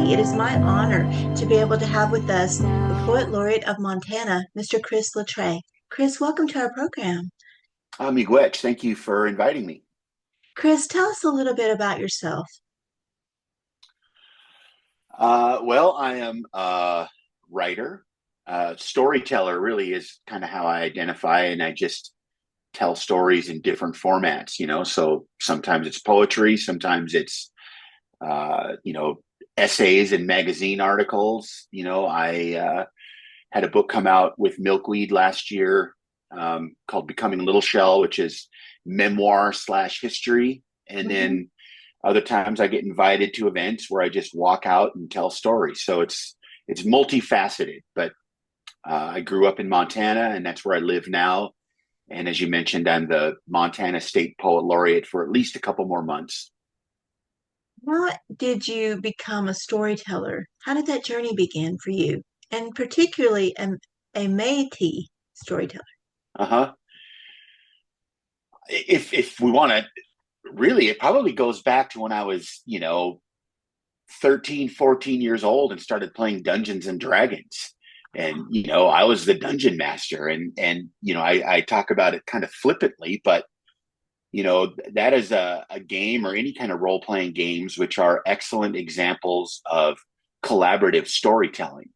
today. It is my honor to be able to have with us the Poet Laureate of Montana, Mr. Chris Latre. Chris, welcome to our program. Miigwech, thank you for inviting me. Chris, tell us a little bit about yourself. Well, I am a writer. Storyteller really is kind of how I identify, and I just tell stories in different formats, So sometimes it's poetry, sometimes it's, essays and magazine articles. I had a book come out with Milkweed last year called Becoming Little Shell, which is memoir slash history. And Mhm. then other times I get invited to events where I just walk out and tell stories. So it's multifaceted, but I grew up in Montana and that's where I live now. And as you mentioned, I'm the Montana State Poet Laureate for at least a couple more months. How did you become a storyteller? How did that journey begin for you? And particularly a Métis storyteller. Uh-huh. If we want to really, it probably goes back to when I was, 13, 14 years old and started playing Dungeons and Dragons. And, I was the dungeon master. I talk about it kind of flippantly, but, that is a game or any kind of role playing games, which are excellent examples of collaborative storytelling.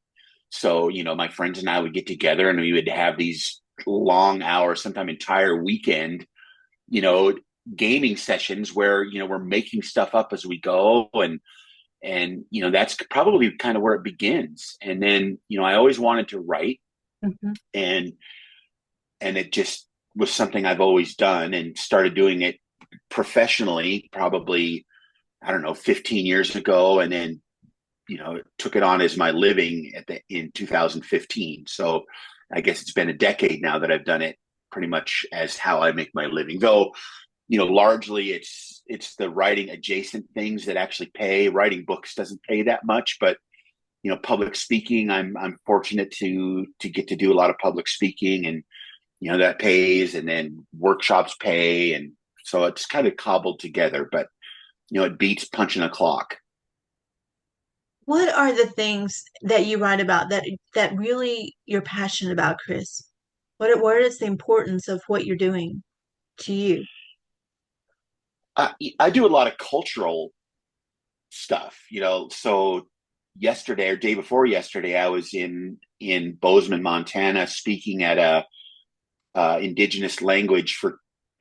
So, my friends and I would get together and we would have these long hours, sometimes entire weekend, you know, gaming sessions where, we're making stuff up as we go and that's probably kind of where it begins. And then I always wanted to write, Mhm. and it just was something I've always done and started doing it professionally probably, I don't know, 15 years ago, and then took it on as my living in 2015. So I guess it's been a decade now that I've done it pretty much as how I make my living, though largely it's the writing adjacent things that actually pay. Writing books doesn't pay that much, but public speaking, I'm fortunate to get to do a lot of public speaking, and that pays, and then workshops pay, and so it's kind of cobbled together, but it beats punching a clock. What are the things that you write about that really you're passionate about, Chris? What is the importance of what you're doing to you? I do a lot of cultural stuff, so yesterday or day before yesterday I was in Bozeman, Montana, speaking at a indigenous language for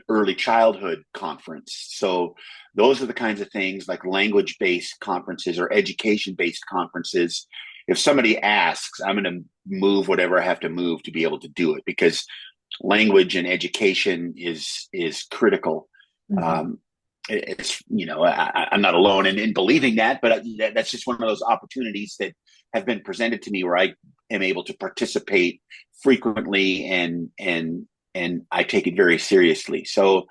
early childhood conference. So those are the kinds of things, like language based conferences or education based conferences. If somebody asks, I'm going to move whatever I have to move to be able to do it, because language and education is critical. Mhm. Um, it's I'm not alone in believing that, but that's just one of those opportunities that have been presented to me where I am able to participate frequently, and I take it very seriously. So,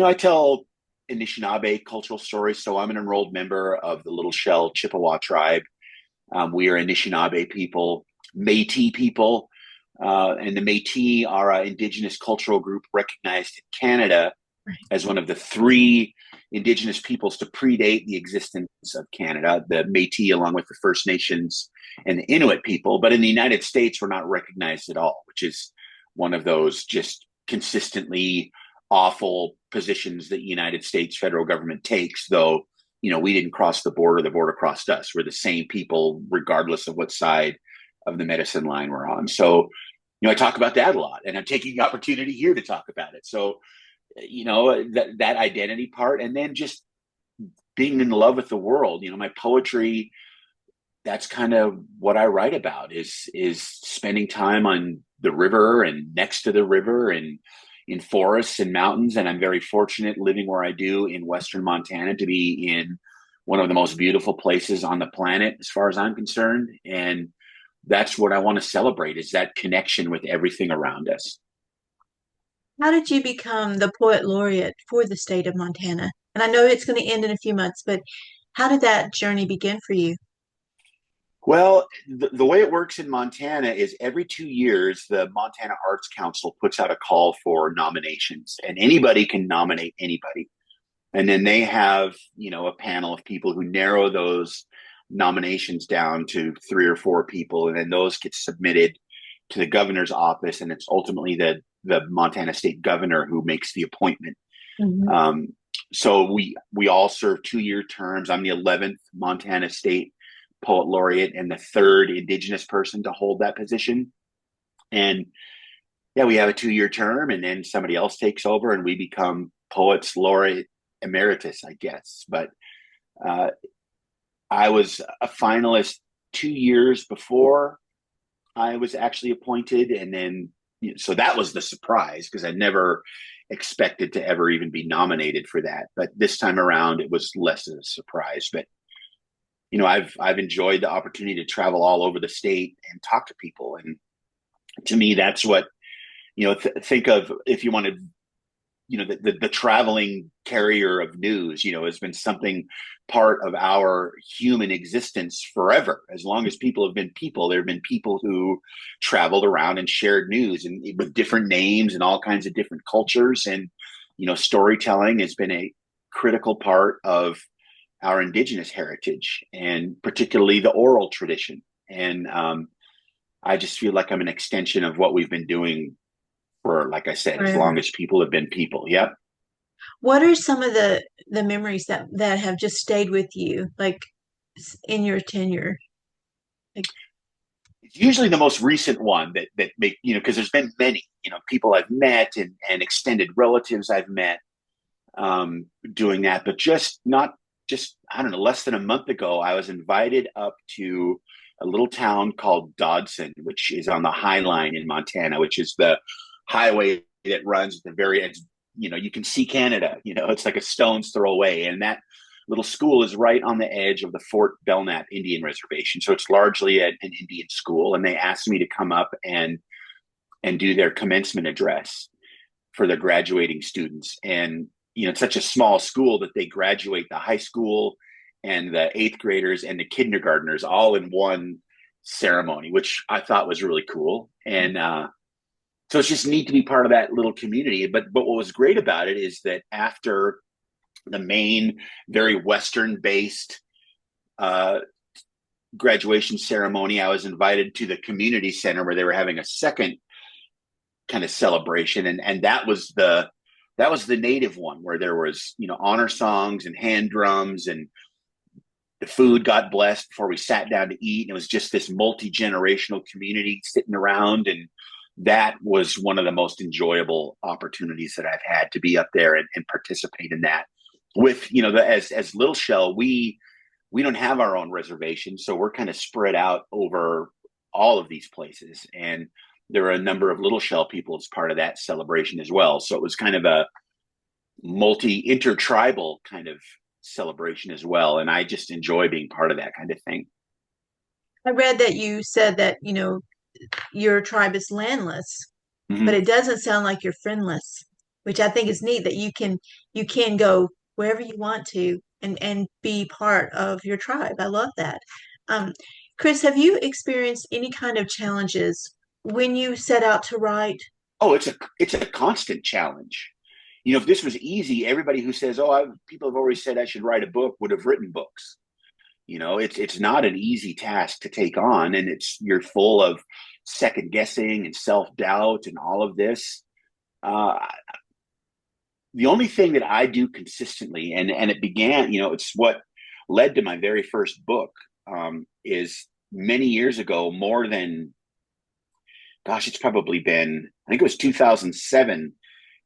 I tell Anishinaabe cultural stories. So I'm an enrolled member of the Little Shell Chippewa tribe. We are Anishinaabe people, Métis people, and the Métis are an indigenous cultural group recognized in Canada Right. as one of the three indigenous peoples to predate the existence of Canada, the Métis, along with the First Nations and the Inuit people. But in the United States, we're not recognized at all, which is one of those just consistently awful positions that the United States federal government takes, though, we didn't cross the border crossed us. We're the same people, regardless of what side of the medicine line we're on. So, I talk about that a lot, and I'm taking the opportunity here to talk about it. So, that identity part, and then just being in love with the world. My poetry, that's kind of what I write about, is spending time on the river and next to the river and in forests and mountains. And I'm very fortunate living where I do in Western Montana to be in one of the most beautiful places on the planet, as far as I'm concerned. And that's what I want to celebrate, is that connection with everything around us. How did you become the poet laureate for the state of Montana? And I know it's going to end in a few months, but how did that journey begin for you? Well, the way it works in Montana is every 2 years, the Montana Arts Council puts out a call for nominations, and anybody can nominate anybody. And then they have, a panel of people who narrow those nominations down to 3 or 4 people, and then those get submitted to the governor's office, and it's ultimately the Montana state governor who makes the appointment. Mhm. Um, so we all serve 2-year terms. I'm the 11th Montana State Poet Laureate and the third Indigenous person to hold that position. And yeah, we have a 2-year term, and then somebody else takes over, and we become Poets Laureate Emeritus, I guess. But uh, I was a finalist 2 years before I was actually appointed, and then so that was the surprise because I never expected to ever even be nominated for that. But this time around, it was less of a surprise. But I've enjoyed the opportunity to travel all over the state and talk to people, and to me, that's what think of if you want to the traveling carrier of news, has been something part of our human existence forever. As long as people have been people, there have been people who traveled around and shared news and with different names and all kinds of different cultures. And, storytelling has been a critical part of our indigenous heritage, and particularly the oral tradition. And I just feel like I'm an extension of what we've been doing for, like I said, as long Forever. as people have been people. Yep. What are some of the memories that have just stayed with you, like in your tenure? Like, It's usually the most recent one that make, because there's been many, people I've met and extended relatives I've met doing that, but just not just, I don't know, less than a month ago, I was invited up to a little town called Dodson, which is on the High Line in Montana, which is the highway that runs at the very edge. You can see Canada, it's like a stone's throw away. And that little school is right on the edge of the Fort Belknap Indian Reservation. So it's largely an Indian school. And they asked me to come up and do their commencement address for the graduating students. And, it's such a small school that they graduate the high school and the eighth graders and the kindergartners all in one ceremony, which I thought was really cool. And so it's just neat to be part of that little community. But what was great about it is that after the main, very Western based graduation ceremony, I was invited to the community center where they were having a second kind of celebration. And that was the native one where there was, honor songs and hand drums, and the food got blessed before we sat down to eat. And it was just this multi-generational community sitting around. And that was one of the most enjoyable opportunities that I've had, to be up there and participate in that with, as Little Shell, we don't have our own reservation. So we're kind of spread out over all of these places. And there were a number of Little Shell people as part of that celebration as well. So it was kind of a intertribal kind of celebration as well. And I just enjoy being part of that kind of thing. I read that you said that, your tribe is landless, but Mm-hmm. it doesn't sound like you're friendless, which I think is neat that you can go wherever you want to and be part of your tribe. I love that. Um, Chris, have you experienced any kind of challenges when you set out to write? Oh, it's a constant challenge. If this was easy, everybody who says, "Oh, people have always said I should write a book," would have written books. It's not an easy task to take on, and you're full of second guessing and self doubt and all of this. Uh, the only thing that I do consistently, and it began, it's what led to my very first book, is many years ago, more than, gosh, it's probably been, I think it was 2007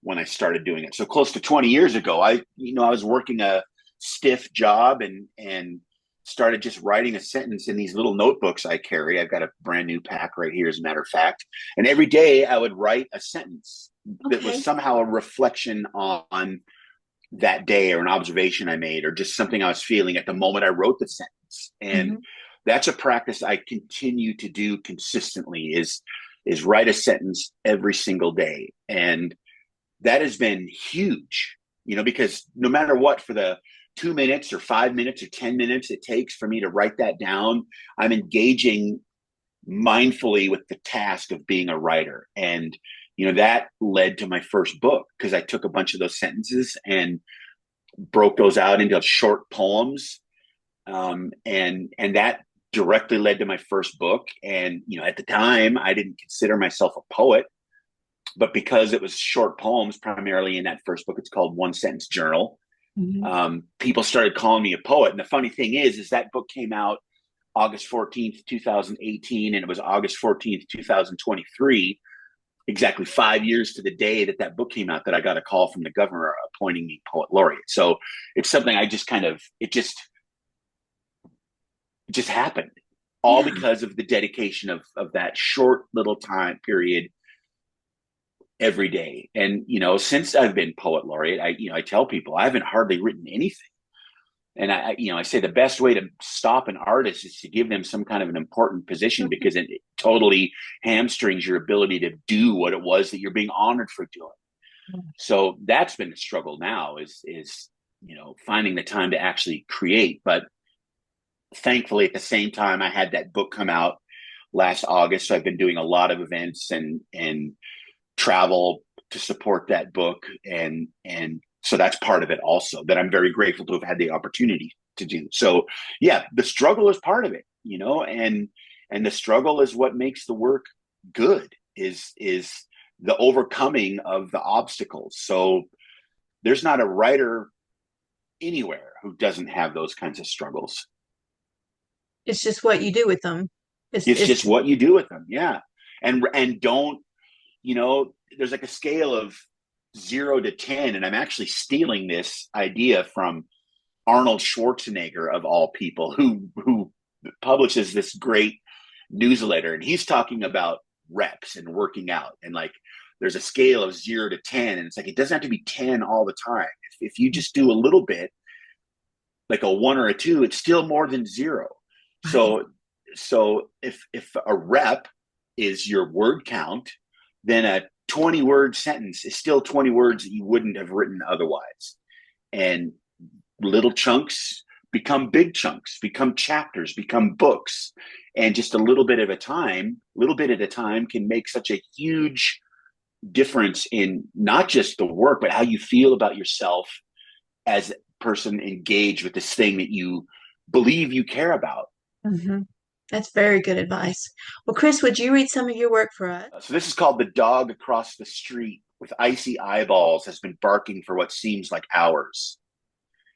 when I started doing it. So close to 20 years ago, I was working a stiff job and started just writing a sentence in these little notebooks I carry. I've got a brand new pack right here, as a matter of fact. And every day I would write a sentence that was Okay. somehow a reflection on that day, or an observation I made, or just something I was feeling at the moment I wrote the sentence. And Hmm. that's a practice I continue to do consistently, is write a sentence every single day. And that has been huge, because no matter what, for the 2 minutes or 5 minutes or 10 minutes it takes for me to write that down, I'm engaging mindfully with the task of being a writer. And, that led to my first book, because I took a bunch of those sentences and broke those out into short poems And that directly led to my first book. And at the time, I didn't consider myself a poet, but because it was short poems primarily in that first book, it's called One Sentence Journal. Mhm. People started calling me a poet. And the funny thing is that book came out August 14th, 2018, and it was August 14th, 2023, exactly 5 years to the day that that book came out, that I got a call from the governor appointing me Poet Laureate. So it's something I just it just happened, all Yeah. because of the dedication of that short little time period every day. And since I've been Poet Laureate, I tell people I haven't hardly written anything. And I say the best way to stop an artist is to give them some kind of an important position, because it totally hamstrings your ability to do what it was that you're being honored for doing. So that's been the struggle now, is finding the time to actually create. But thankfully, at the same time, I had that book come out last August. So I've been doing a lot of events and travel to support that book, and so that's part of it also, that I'm very grateful to have had the opportunity to do. So yeah, the struggle is part of it, and the struggle is what makes the work good, is the overcoming of the obstacles. So there's not a writer anywhere who doesn't have those kinds of struggles. It's just what you do with them. It's It's just what you do with them. Yeah. And don't, there's like a scale of 0 to 10. And I'm actually stealing this idea from Arnold Schwarzenegger, of all people, who publishes this great newsletter. And he's talking about reps and working out. And like, there's a scale of 0 to 10. And it's like, it doesn't have to be 10 all the time. If you just do a little bit, like a 1 or a 2, it's still more than zero. right. So if a rep is your word count, then a 20-word sentence is still 20 words that you wouldn't have written otherwise. And little chunks become big chunks, become chapters, become books. And just a little bit at a time can make such a huge difference in not just the work, but how you feel about yourself as a person engaged with this thing that you believe you care about. Hmm. That's very good advice. Well, Chris, would you read some of your work for us? So this is called The Dog Across the Street with Icy Eyeballs Has Been Barking for What Seems Like Hours.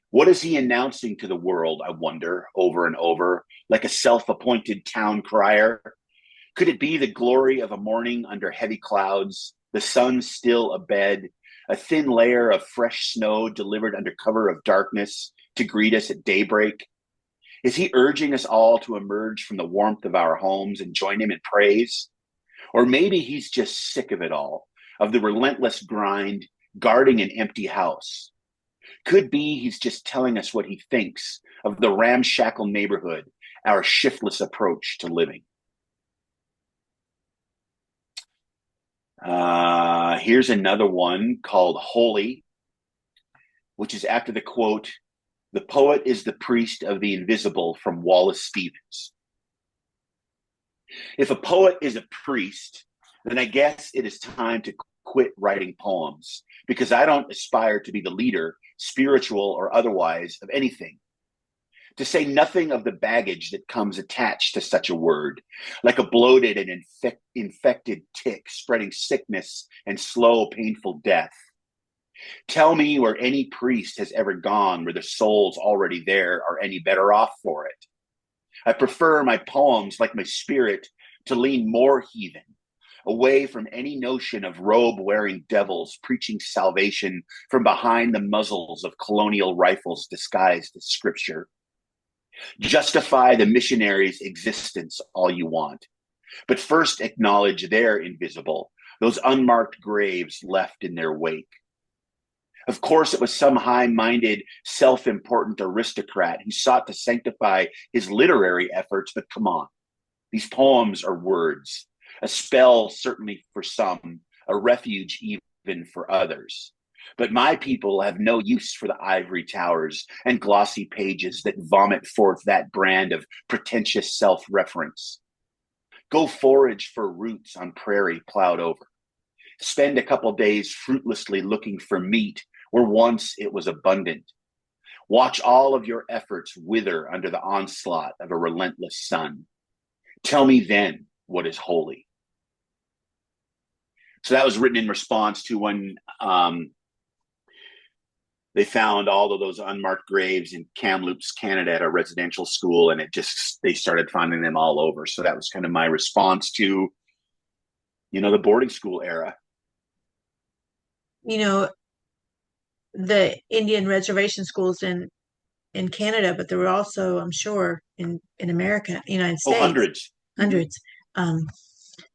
What is he announcing to the world, I wonder, over and over, like a self-appointed town crier? Could it be the glory of a morning under heavy clouds, the sun still abed, a thin layer of fresh snow delivered under cover of darkness to greet us at daybreak? Is he urging us all to emerge from the warmth of our homes and join him in praise? Or maybe he's just sick of it all, of the relentless grind, guarding an empty house. Could be he's just telling us what he thinks of the ramshackle neighborhood, our shiftless approach to living. Here's another one called Holy, which is after the quote, "The poet is the priest of the invisible," from Wallace Stevens. If a poet is a priest, then I guess it is time to quit writing poems, because I don't aspire to be the leader, spiritual or otherwise, of anything. To say nothing of the baggage that comes attached to such a word, like a bloated and infected tick spreading sickness and slow, painful death. Tell me where any priest has ever gone where the souls already there are any better off for it. I prefer my poems, like my spirit, to lean more heathen, away from any notion of robe-wearing devils preaching salvation from behind the muzzles of colonial rifles disguised as scripture. Justify the missionaries' existence all you want, but first acknowledge they're invisible, those unmarked graves left in their wake. Of course, it was some high-minded, self-important aristocrat who sought to sanctify his literary efforts, but come on. These poems are words, a spell certainly for some, a refuge even for others. But my people have no use for the ivory towers and glossy pages that vomit forth that brand of pretentious self-reference. Go forage for roots on prairie plowed over. Spend a couple days fruitlessly looking for meat where once it was abundant. Watch all of your efforts wither under the onslaught of a relentless sun. Tell me then what is holy. So that was written in response to when they found all of those unmarked graves in Kamloops, Canada, at a residential school, and they started finding them all over. So that was kind of my response to, the boarding school era. You know, the Indian reservation schools in Canada, but there were also, I'm sure, in America, United Oh, States, hundreds. Mm-hmm. hundreds. Um,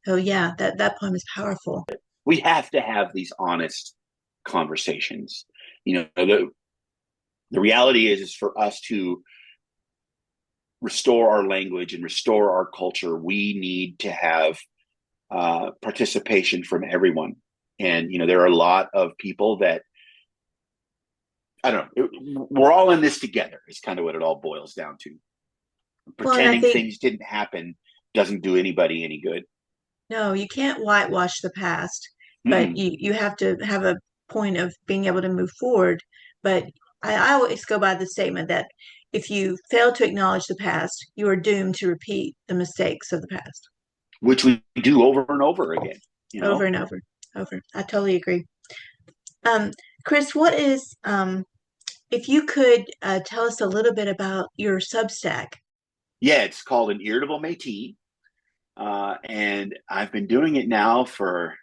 so yeah, that poem is powerful. We have to have these honest conversations. The reality is for us to restore our language and restore our culture, we need to have participation from everyone. And, there are a lot of people that, I don't know, we're all in this together is kind of what it all boils down to. Well, and I Pretending think, things didn't happen doesn't do anybody any good. no, you can't whitewash the past, but Mm-mm. you have to have a point of being able to move forward. But I always go by the statement that if you fail to acknowledge the past, you are doomed to repeat the mistakes of the past Which we do over and over again, over and over, over. I totally agree. Um, Chris, if you could tell us a little bit about your Substack. Yeah, it's called an Irritable Métis. And I've been doing it now for,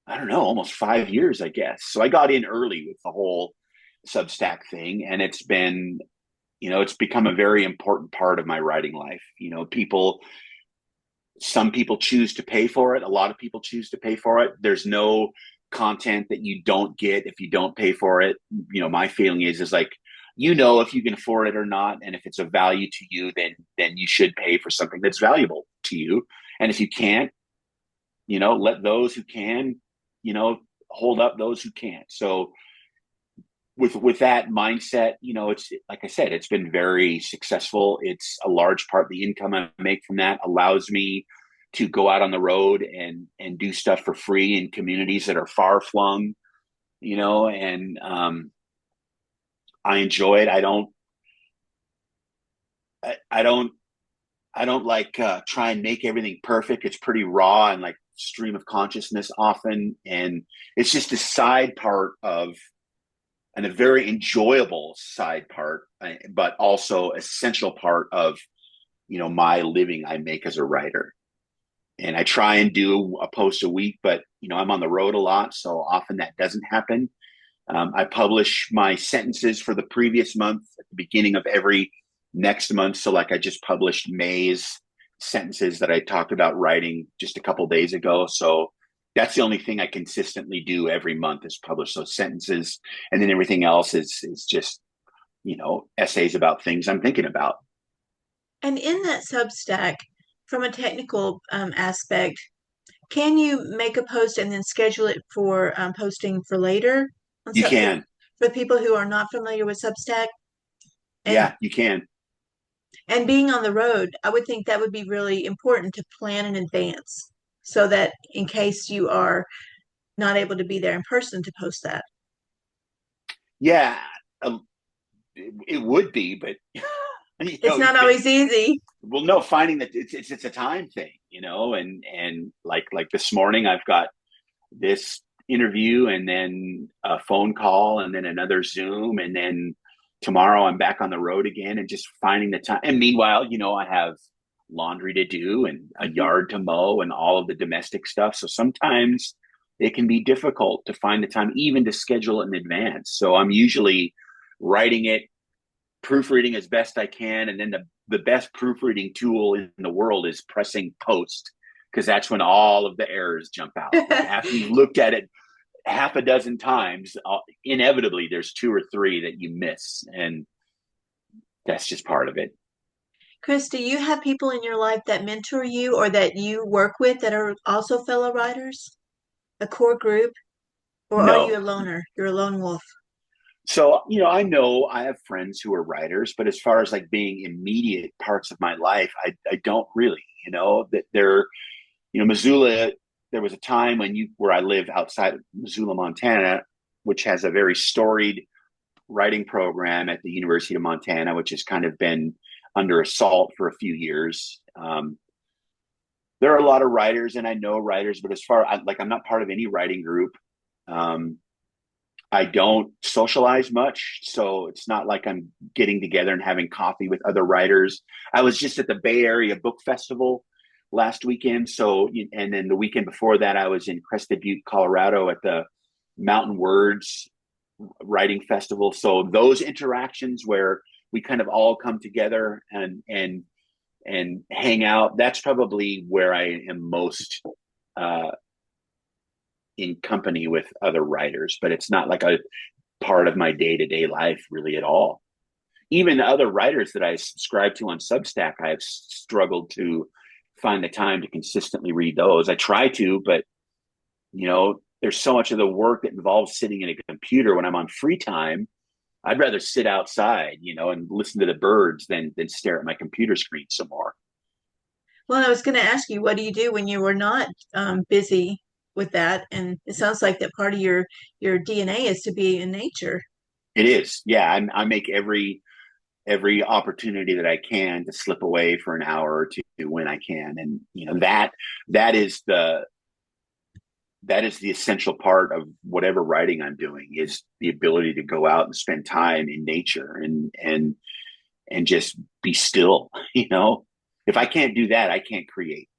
I don't know, almost 5 years, I guess. So I got in early with the whole Substack thing, and it's become a very important part of my writing life. Some people choose to pay for it. A lot of people choose to pay for it. There's no content that you don't get if you don't pay for it. My feeling is like, if you can afford it or not, and if it's of value to you, then you should pay for something that's valuable to you. And if you can't, let those who can, hold up those who can't. So with that mindset, it's like I said, it's been very successful. It's a large part of the income I make from that allows me to go out on the road and do stuff for free in communities that are far flung, and I enjoy it. I don't like try and make everything perfect. It's pretty raw and like stream of consciousness often, and it's just a side part of, and a very enjoyable side part, but also essential part of, my living I make as a writer. And I try and do a post a week, but, I'm on the road a lot. So often that doesn't happen. I publish my sentences for the previous month at the beginning of every next month. So like I just published May's sentences that I talked about writing just a couple days ago. So that's the only thing I consistently do every month is publish those sentences. And then everything else is just, essays about things I'm thinking about. And in that Substack, from a technical aspect, can you make a post and then schedule it for posting for later on You Sub can. for people who are not familiar with Substack? And Yeah, you can. and being on the road, I would think that would be really important to plan in advance so that in case you are not able to be there in person to post that. Yeah, it would be, but It's not always easy. well, no, finding that it's a time thing, and like this morning I've got this interview and then a phone call and then another Zoom, and then tomorrow I'm back on the road again, and just finding the time. And meanwhile, I have laundry to do and a Mhm. yard to mow and all of the domestic stuff. So sometimes it can be difficult to find the time even to schedule it in advance. So I'm usually writing it, proofreading as best I can, and then the best proofreading tool in the world is pressing post, because that's when all of the errors jump out. Like after you've looked at it half a dozen times, inevitably there's two or three that you miss, and that's just part of it. Chris, do you have people in your life that mentor you or that you work with that are also fellow writers? A core group? Or are you a No. loner? You're a lone wolf. So, I know I have friends who are writers, but as far as like being immediate parts of my life, I don't really, that they're, Missoula, there was a time where I live outside of Missoula, Montana, which has a very storied writing program at the University of Montana, which has kind of been under assault for a few years. There are a lot of writers, and I know writers, but I'm not part of any writing group. Um, I don't socialize much, so it's not like I'm getting together and having coffee with other writers. I was just at the Bay Area Book Festival last weekend, and then the weekend before that, I was in Crested Butte, Colorado, at the Mountain Words Writing Festival. So those interactions where we kind of all come together and hang out, that's probably where I am most uh, in company with other writers, but it's not like a part of my day-to-day life really at all. Even other writers that I subscribe to on Substack, I've struggled to find the time to consistently read those. I try to, but there's so much of the work that involves sitting in a computer. When I'm on free time, I'd rather sit outside, and listen to the birds than stare at my computer screen some more. Well, I was going to ask you, what do you do when you were not busy with that? And it sounds like that part of your DNA is to be in nature. It is, yeah. I make every opportunity that I can to slip away for an hour or two when I can, and that is the essential part of whatever writing I'm doing, is the ability to go out and spend time in nature and just be still. If I can't do that, I can't create.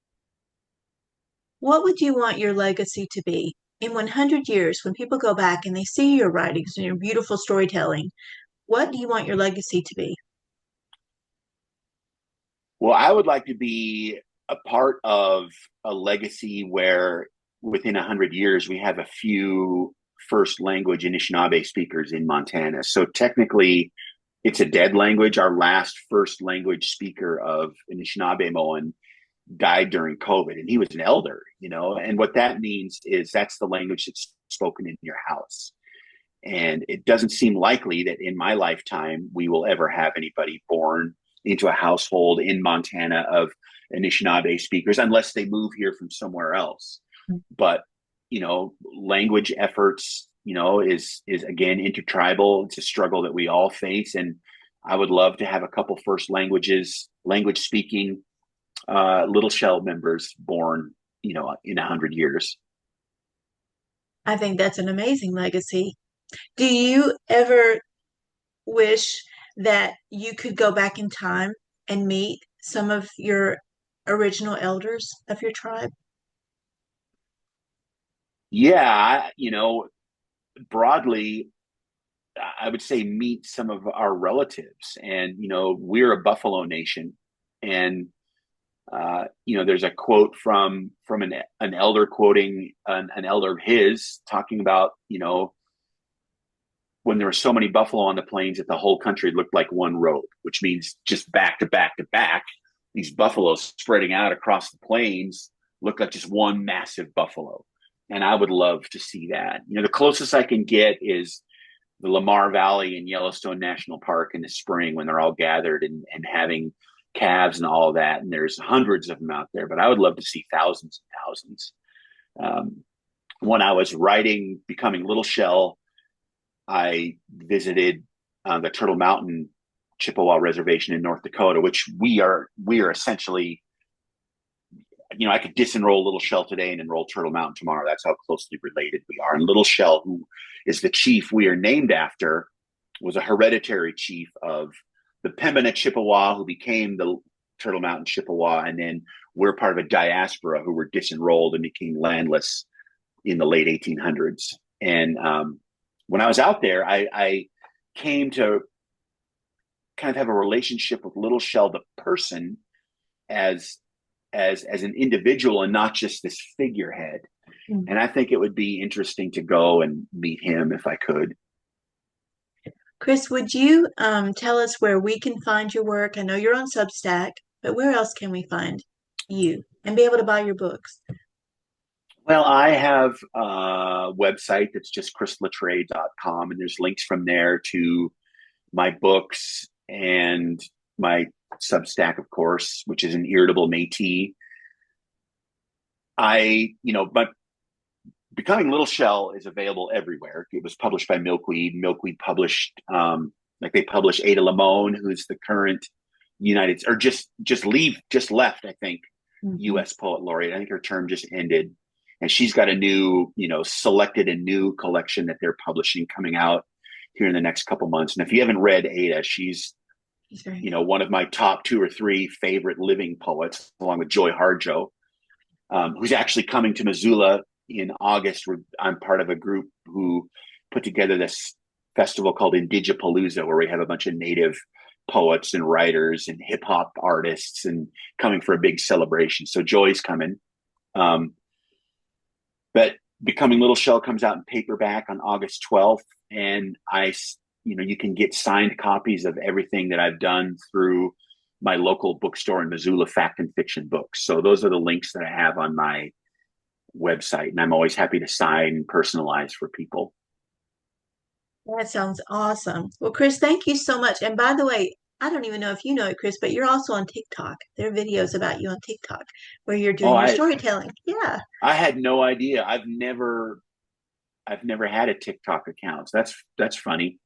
What would you want your legacy to be? In 100 years, when people go back and they see your writings and your beautiful storytelling, what do you want your legacy to be? Well, I would like to be a part of a legacy where within 100 years we have a few first language Anishinaabe speakers in Montana. So technically, it's a dead language. Our last first language speaker of Anishinaabe died during COVID, and he was an elder, and what that means is that's the language that's spoken in your house. And it doesn't seem likely that in my lifetime we will ever have anybody born into a household in Montana of Anishinaabe speakers unless they move here from somewhere else. But language efforts, is again intertribal. It's a struggle that we all face, and I would love to have a couple first language speaking Little Shell members born, in 100 years. I think that's an amazing legacy. Do you ever wish that you could go back in time and meet some of your original elders of your tribe? Yeah, broadly, I would say meet some of our relatives. And, we're a Buffalo Nation. And, there's a quote from an elder quoting an elder of his talking about, when there were so many buffalo on the plains that the whole country looked like one road, which means just back to back to back, these buffaloes spreading out across the plains look like just one massive buffalo. And I would love to see that. The closest I can get is the Lamar Valley in Yellowstone National Park in the spring when they're all gathered and having calves and all of that. And there's hundreds of them out there, but I would love to see thousands and thousands. When I was writing Becoming Little Shell, I visited the Turtle Mountain Chippewa Reservation in North Dakota, which we are essentially, I could disenroll Little Shell today and enroll Turtle Mountain tomorrow. That's how closely related we are. And Little Shell, who is the chief we are named after, was a hereditary chief of the Pembina Chippewa, who became the Turtle Mountain Chippewa. And then we're part of a diaspora who were disenrolled and became landless in the late 1800s. And when I was out there, I came to kind of have a relationship with Little Shell, the person, as an individual and not just this figurehead. Mm-hmm. And I think it would be interesting to go and meet him if I could. Chris, would you tell us where we can find your work? I know you're on Substack, but where else can we find you and be able to buy your books? Well, I have a website that's just chrislatre.com, and there's links from there to my books and my Substack, of course, which is an Irritable Métis. But Becoming Little Shell is available everywhere. It was published by Milkweed. Milkweed published, like they publish Ada Limon, who's the current United or just left, I think, Mhm. U.S. Poet Laureate. I think her term just ended, and she's got a new, selected a new collection that they're publishing coming out here in the next couple months. And if you haven't read Ada, she's He's very good. one of my top two or three favorite living poets, along with Joy Harjo, who's actually coming to Missoula in August. I'm part of a group who put together this festival called Indigipalooza, where we have a bunch of native poets and writers and hip hop artists and coming for a big celebration. So Joy's coming. Um, but Becoming Little Shell comes out in paperback on August 12th. And you can get signed copies of everything that I've done through my local bookstore in Missoula, Fact and Fiction Books. So those are the links that I have on my website. And I'm always happy to sign and personalize for people. That sounds awesome. Well, Chris, thank you so much. And by the way, I don't even know if you know it, Chris, but you're also on TikTok. There are videos about you on TikTok where you're Oh, doing your storytelling. Yeah. I had no idea. I've never had a TikTok account. So that's funny.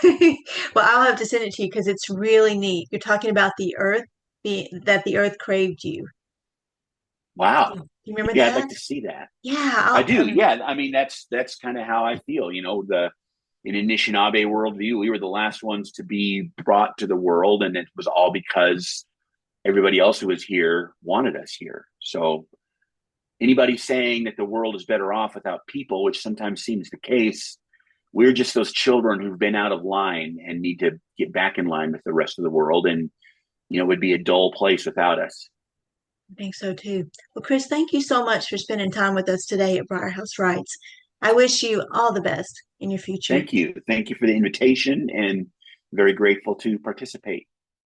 Well, I'll have to send it to you because it's really neat. You're talking about the earth, that the earth craved you. Wow. You remember Yeah, I'd that? like to see that. Yeah. I do. Yeah. I mean, that's kind of how I feel. The in Anishinaabe worldview, we were the last ones to be brought to the world, and it was all because everybody else who was here wanted us here. So anybody saying that the world is better off without people, which sometimes seems the case, we're just those children who've been out of line and need to get back in line with the rest of the world. And it would be a dull place without us. I think so too. Well, Chris, thank you so much for spending time with us today at Briar Haus Writes. I wish you all the best in your future. Thank you. Thank you for the invitation, and very grateful to participate.